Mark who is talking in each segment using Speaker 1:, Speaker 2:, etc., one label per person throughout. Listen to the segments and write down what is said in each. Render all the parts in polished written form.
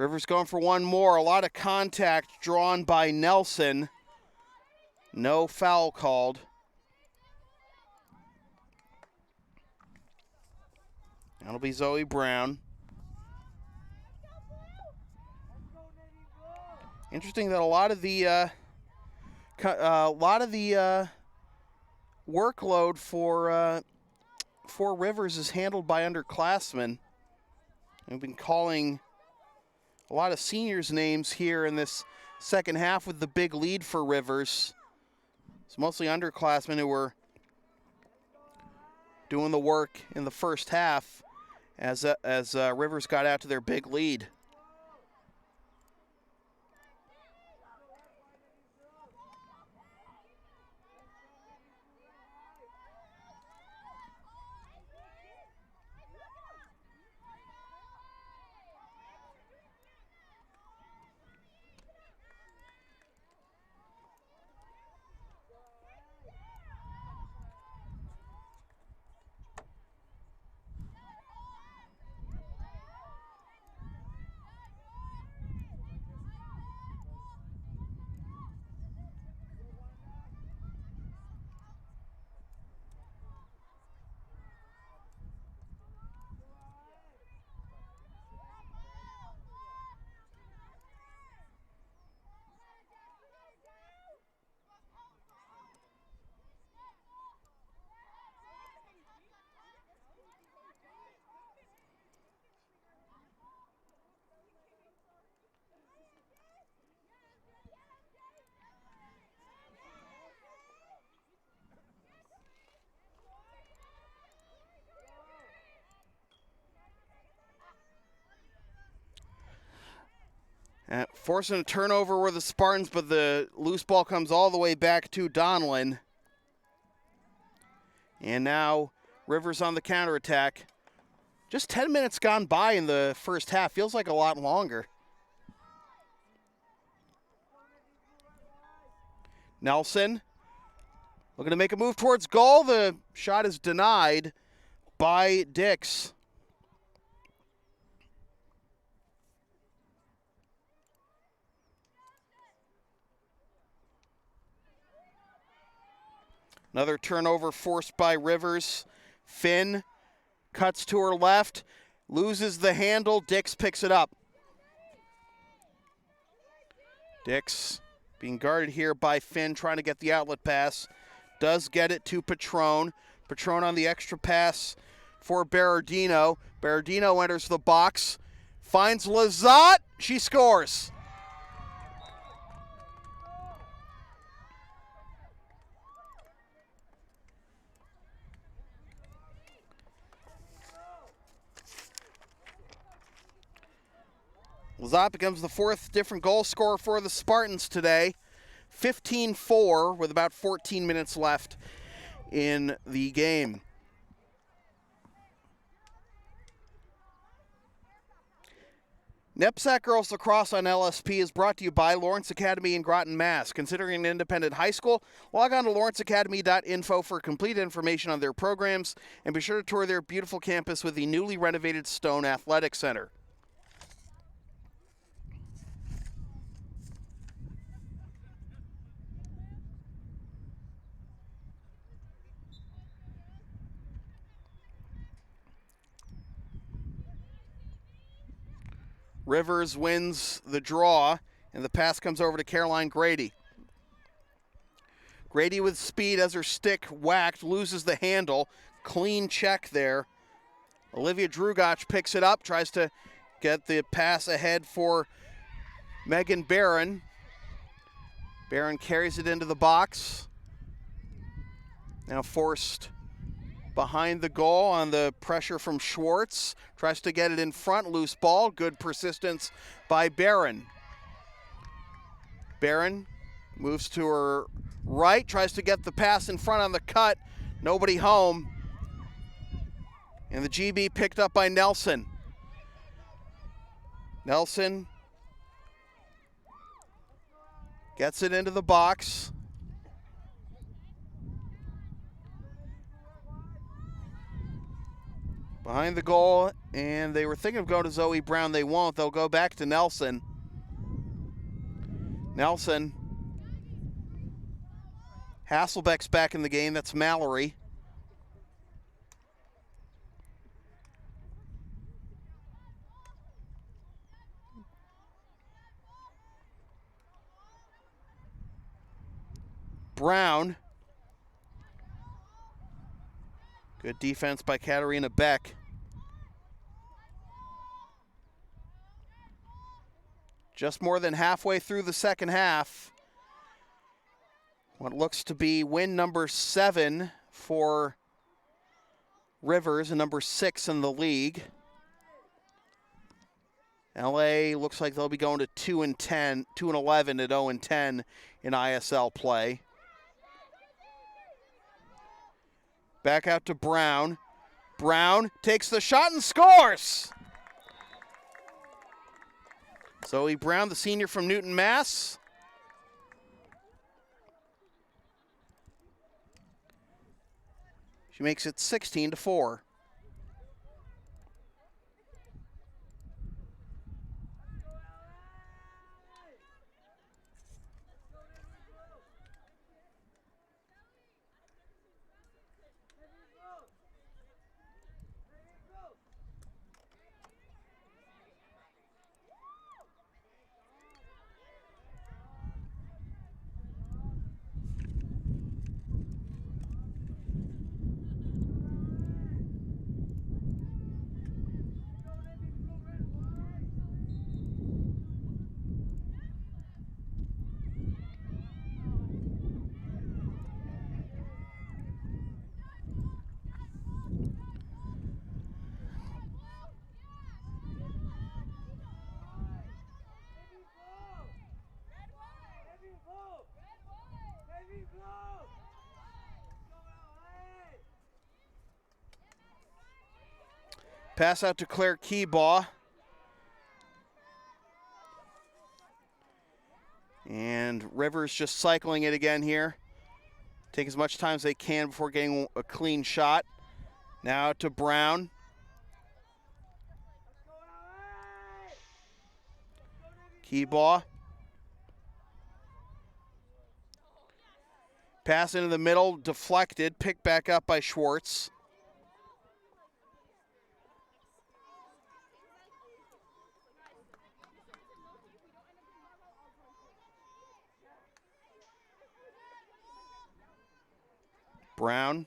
Speaker 1: Rivers going for one more. A lot of contact drawn by Nelson. No foul called. That'll be Zoe Brown. Interesting that a lot of the workload for Rivers is handled by underclassmen. We've been calling a lot of seniors' names here in this second half with the big lead for Rivers. It's mostly underclassmen who were doing the work in the first half as Rivers got out to their big lead. Forcing a turnover were the Spartans, but the loose ball comes all the way back to Donlin. And now Rivers on the counterattack. Just 10 minutes gone by in the first half. Feels like a lot longer. Nelson looking to make a move towards goal. The shot is denied by Dix. Another turnover forced by Rivers. Finn cuts to her left, loses the handle. Dix picks it up. Dix being guarded here by Finn, trying to get the outlet pass. Does get it to Patron. Patron on the extra pass for Berardino. Berardino enters the box, finds Lazat. She scores. Lazat becomes the fourth different goal scorer for the Spartans today. 15-4 with about 14 minutes left in the game. NEPSAC Girls Lacrosse on LSP is brought to you by Lawrence Academy in Groton, Mass. Considering an independent high school, log on to lawrenceacademy.info for complete information on their programs, and be sure to tour their beautiful campus with the newly renovated Stone Athletic Center. Rivers wins the draw, and the pass comes over to Caroline Grady. Grady with speed as her stick whacked, loses the handle. Clean check there. Olivia Drugach picks it up, tries to get the pass ahead for Megan Barron. Barron carries it into the box. Now forced behind the goal on the pressure from Schwartz. Tries to get it in front, loose ball. Good persistence by Barron. Barron moves to her right, tries to get the pass in front on the cut. Nobody home. And the GB picked up by Nelson. Nelson gets it into the box. Behind the goal, and they were thinking of going to Zoe Brown. They won't. They'll go back to Nelson. Nelson. Hasselbeck's back in the game. That's Mallory. Brown. Good defense by Katarina Beck. Just more than halfway through the second half. What looks to be win number 7 for Rivers and number 6 in the league. LA looks like they'll be going to 2-10, 2-11 at 0-10 in ISL play. Back out to Brown. Brown takes the shot and scores! Zoe Brown, the senior from Newton, Mass. She makes it 16-4. Pass out to Claire Keybaugh. And Rivers just cycling it again here. Take as much time as they can before getting a clean shot. Now to Brown. Keybaugh. Pass into the middle, deflected, picked back up by Schwartz. Brown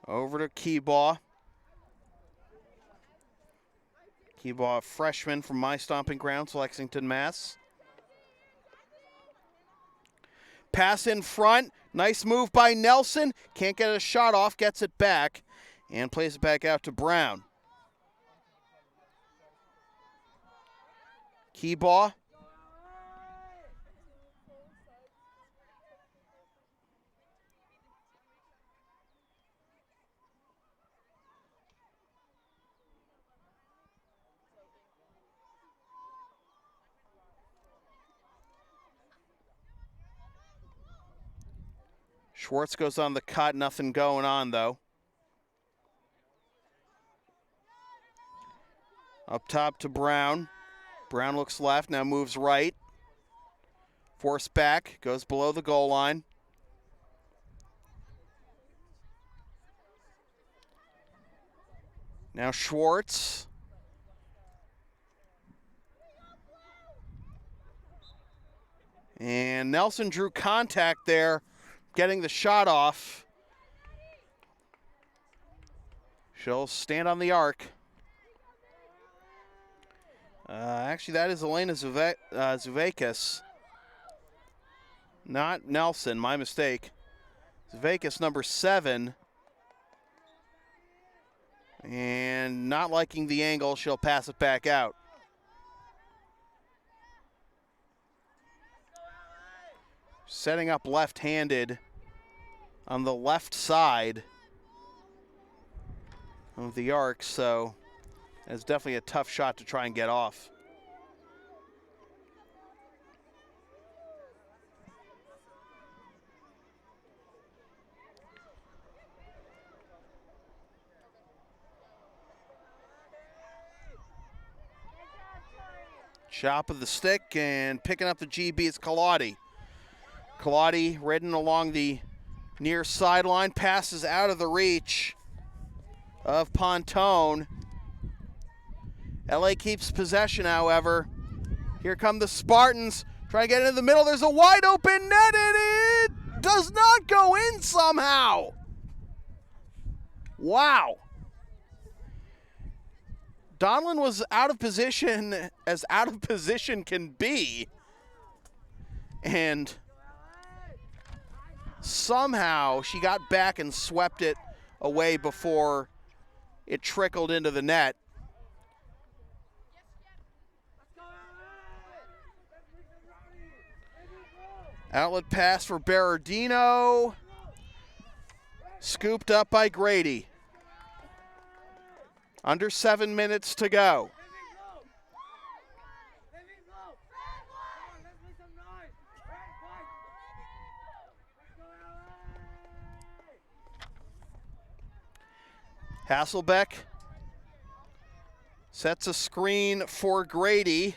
Speaker 1: over to Keybaugh. Keybaugh, a freshman from my stomping grounds, Lexington, Mass. Pass in front. Nice move by Nelson. Can't get a shot off. Gets it back and plays it back out to Brown. Keybaugh. Schwartz goes on the cut, nothing going on though. Up top to Brown. Brown looks left, now moves right. Force back, goes below the goal line. Now Schwartz. And Nelson drew contact there, getting the shot off. She'll stand on the arc. Actually, that is Elena Zuvakis. Not Nelson, my mistake. Zuvakis, number 7. And not liking the angle, she'll pass it back out. Setting up left-handed on the left side of the arc, so it's definitely a tough shot to try and get off. Chop of the stick, and picking up the GB is Kaladi. Kaladi ridden along the near sideline, passes out of the reach of Pontone. LA keeps possession, however. Here come the Spartans, trying to get into the middle. There's a wide open net, and it does not go in somehow. Wow. Donlin was out of position can be, and somehow she got back and swept it away before it trickled into the net. Outlet pass for Berardino. Scooped up by Grady. Under 7 minutes to go. Hasselbeck sets a screen for Grady.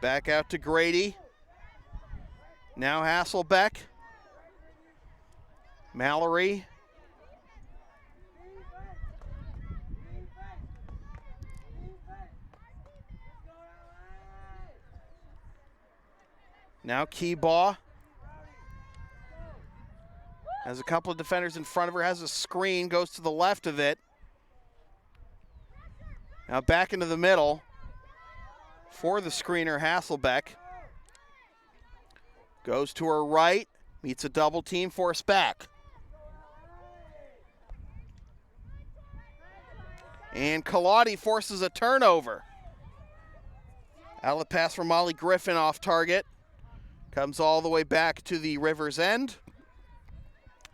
Speaker 1: Back out to Grady. Now Hasselbeck. Mallory. Now Keybaugh. Has a couple of defenders in front of her, has a screen, goes to the left of it. Now back into the middle for the screener, Hasselbeck. Goes to her right, meets a double team, force back. And Kaladi forces a turnover. Outlet pass from Molly Griffin off target. Comes all the way back to the river's end.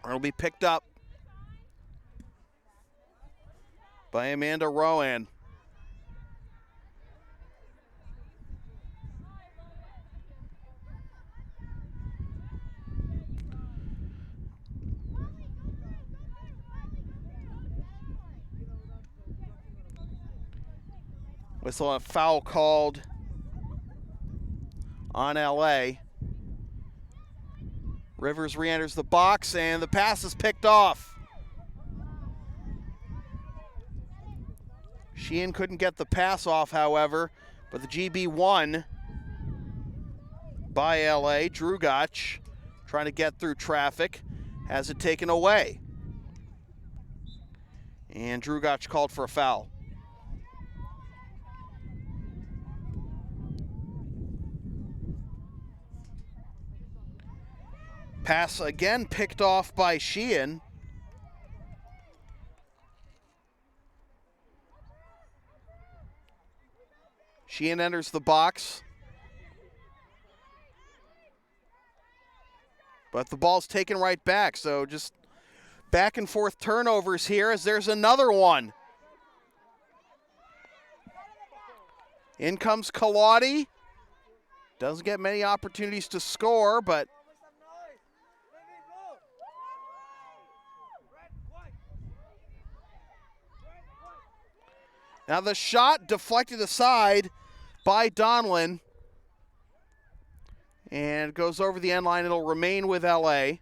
Speaker 1: It'll be picked up by Amanda Rowan. Whistle on a foul called on LA. Rivers re-enters the box, and the pass is picked off. Sheehan couldn't get the pass off, however, but the GB won by LA. Drugach trying to get through traffic, has it taken away. And Drugach called for a foul. Pass again picked off by Sheehan. Sheehan enters the box. But the ball's taken right back, so just back and forth turnovers here as there's another one. In comes Kaladi. Doesn't get many opportunities to score, but now the shot deflected aside by Donlin and goes over the end line. It'll remain with LA.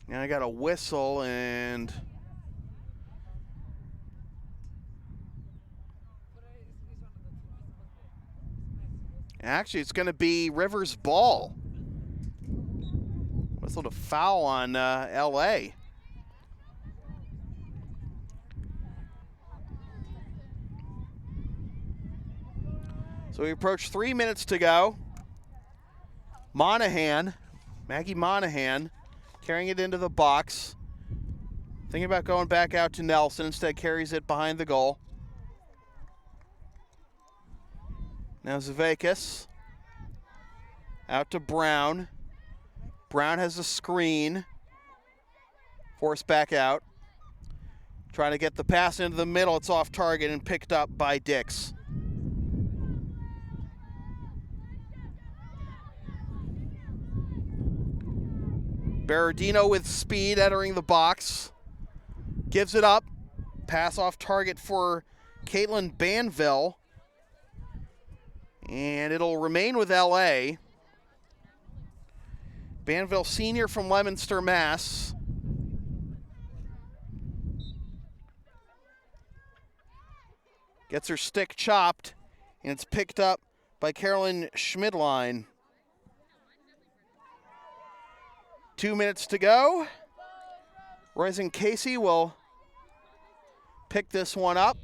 Speaker 1: And I got a whistle, and actually it's going to be Rivers' ball. Whistle to foul on LA. So we approach 3 minutes to go. Maggie Monahan, carrying it into the box. Thinking about going back out to Nelson, instead carries it behind the goal. Now Zavakis. Out to Brown. Brown has a screen. Forced back out. Trying to get the pass into the middle. It's off target and picked up by Dix. Berardino with speed entering the box. Gives it up. Pass off target for Caitlin Banville. And it'll remain with LA. Banville senior from Leominster, Mass. Gets her stick chopped, and it's picked up by Carolyn Schmidline. 2 minutes to go. Royce Casey will pick this one up.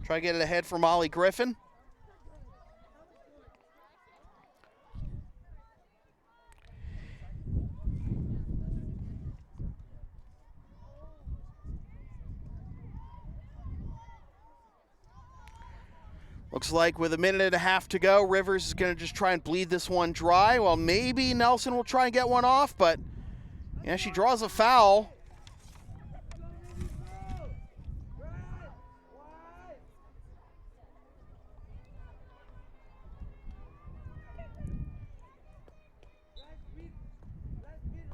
Speaker 1: Try to get it ahead for Molly Griffin. Looks like with a minute and a half to go, Rivers is going to just try and bleed this one dry. Well, maybe Nelson will try and get one off, but yeah, she draws a foul.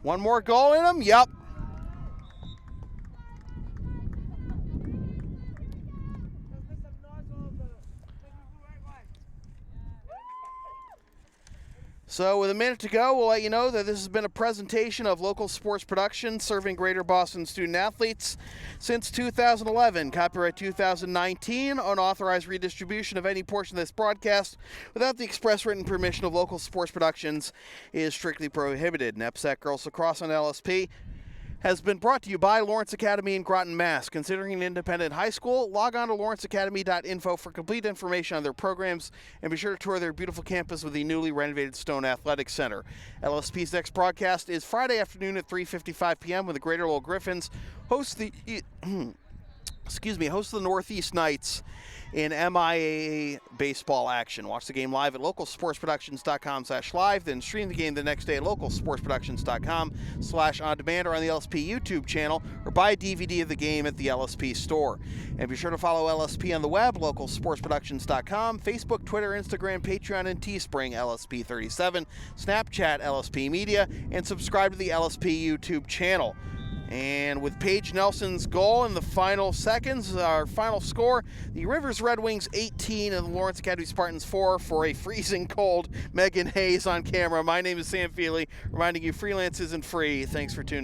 Speaker 1: One more goal in him? Yep. So with a minute to go, we'll let you know that this has been a presentation of local sports production serving Greater Boston student athletes since 2011. Copyright 2019. Unauthorized redistribution of any portion of this broadcast without the express written permission of local sports productions is strictly prohibited. NEPSAC Girls Lacrosse on LSP has been brought to you by Lawrence Academy in Groton, Mass. Considering an independent high school, log on to lawrenceacademy.info for complete information on their programs, and be sure to tour their beautiful campus with the newly renovated Stone Athletic Center. LSP's next broadcast is Friday afternoon at 3:55 p.m. when the Greater Lowell Griffins host the host the Northeast Knights in MIAA baseball action. Watch the game live at localsportsproductions.com/live, then stream the game the next day at localsportsproductions.com/on-demand or on the LSP YouTube channel, or buy a DVD of the game at the LSP store. And be sure to follow LSP on the web, localsportsproductions.com, Facebook, Twitter, Instagram, Patreon, and Teespring, LSP37, Snapchat, LSP Media, and subscribe to the LSP YouTube channel. And with Paige Nelson's goal in the final seconds, our final score, the Rivers Red Wings 18 and the Lawrence Academy Spartans 4 for a freezing cold Megan Hayes on camera. My name is Sam Feely, reminding you freelance isn't free. Thanks for tuning in.